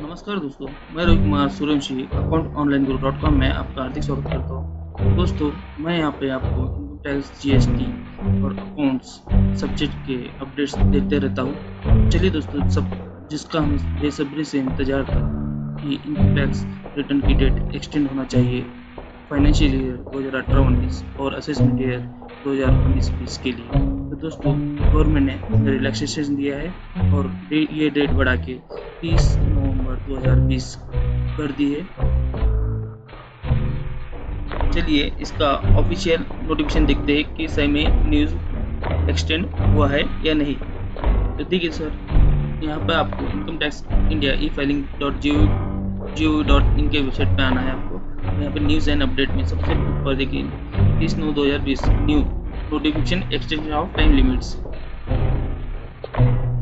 नमस्कार दोस्तों, मैं रवि कुमार सूर्यवंशी अकाउंट ऑनलाइन गुरु .com में आपका हार्दिक स्वागत करता हूँ। दोस्तों, मैं यहाँ पे आपको इनकम टैक्स, जीएसटी और अकाउंट्स सब्जेक्ट के अपडेट्स देते रहता हूँ। चलिए दोस्तों, सब जिसका हमें बेसब्री से इंतजार था कि इनकम टैक्स रिटर्न की डेट एक्सटेंड होना चाहिए फाइनेंशियल ईयर 2018-19 और असेसमेंट ईयर 2019-20 के लिए। तो दोस्तों, गवर्नमेंट ने रिलैक्सेशन दिया है और ये डेट बढ़ा के 30 नवंबर 2020 कर दी है। चलिए इसका ऑफिशियल नोटिफिकेशन देखते हैं कि सही में न्यूज़ एक्सटेंड हुआ है या नहीं। तो देखिए सर, यहाँ पर आपको इनकम टैक्स इंडिया e-filing.gov.in के वेबसाइट पे आना है आपको। यहाँ पे न्यूज़ एंड अपडेट में सबसे ऊपर देखिए 30 नौ 2020 new notification extension of time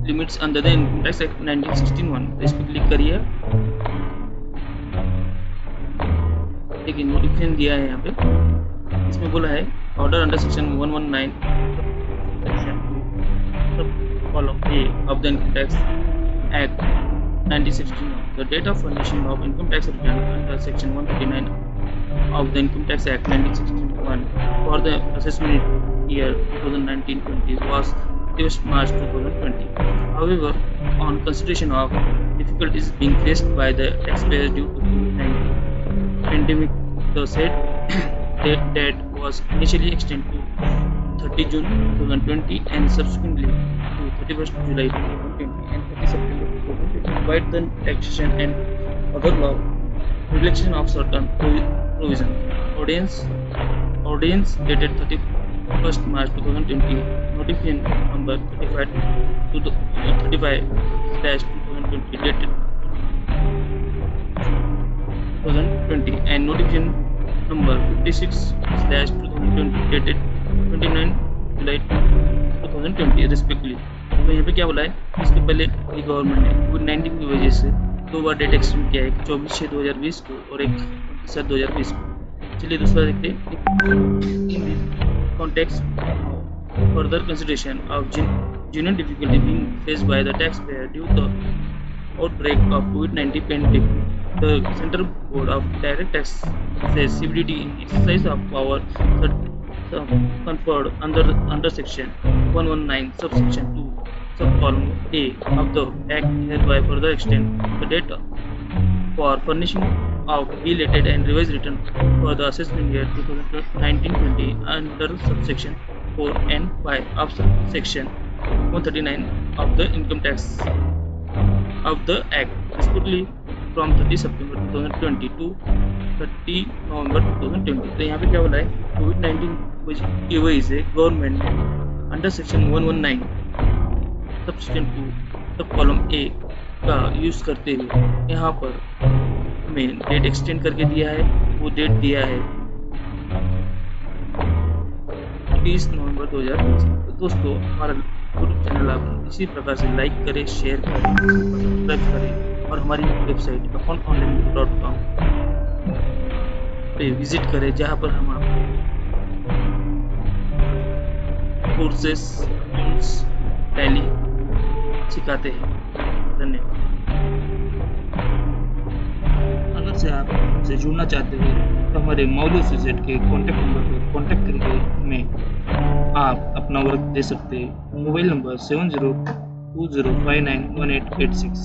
limits under the income tax act 1961। इस पर क्लिक करिए। देखिए नोटिफिकेशन दिया है यहाँ पे। इसमें बोला है order under section 119 section 2 column A of the income tax act 1961। The date of furnishing of income tax return under section 139 of the Income Tax Act 1961 for the assessment year 2019-20 was 31st March 2020. However, on consideration of difficulties being faced by the taxpayers due to COVID-19 pandemic, the said date was initially extended to 30 June 2020 and subsequently to 31st July 2020 and 30 September 2020. Provide the taxation and other law relaxation of certain provisions. Audience dated 31st March 2020. Notification number 35/2020 dated 2020 and notification number 56/2020 dated 29 July 2020 respectively. तो यहाँ पे क्या बोला है, इसके पहले government ने कोविड-19 की वजह से 2 बार डेट एक्सटेंड किया है, 24/6/2020 को और 1/7/2020 को। चलिए दूसरा देखते हैं। In this context further consideration of genuine difficulty being faced by the taxpayer due to the outbreak of COVID-19 pandemic, the Central Board of Direct Tax says CBDT in exercise of power conferred under section 119 subsection 2 subcolumn A of the Act hereby further extend the date for furnishing of belated and revised return for the assessment year 2019-20 under subsection 4 and 5 of section 139 of the Income Tax of the Act, respectively from 30 September 2020 to 30 November 2020। तो यहाँ पे क्या बोला है, कोविड-19 की वजह से government ने अंडर सेक्शन 119 सबसेक्शन 2 सब कॉलम ए का यूज़ करते हुए यहाँ पर हमें डेट एक्सटेंड करके दिया है। वो डेट दिया है 30 नवंबर 2020। तो दोस्तों, हमारा यूट्यूब चैनल आप इसी प्रकार से लाइक करें, शेयर करें, सब्सक्राइब करें और हमारी वेबसाइट acontonline.com पे विजिट करें, जहाँ पर हम आपको कोर्सेस, टूल्स, टैली सिखाते हैं। धन्यवाद। अगर से आप हमसे जुड़ना चाहते हैं तो हमारे मौलू एसोसिएट के कॉन्टैक्ट नंबर पर कॉन्टैक्ट करके हमें आप अपना वर्क दे सकते हैं। Mobile number 7020591886।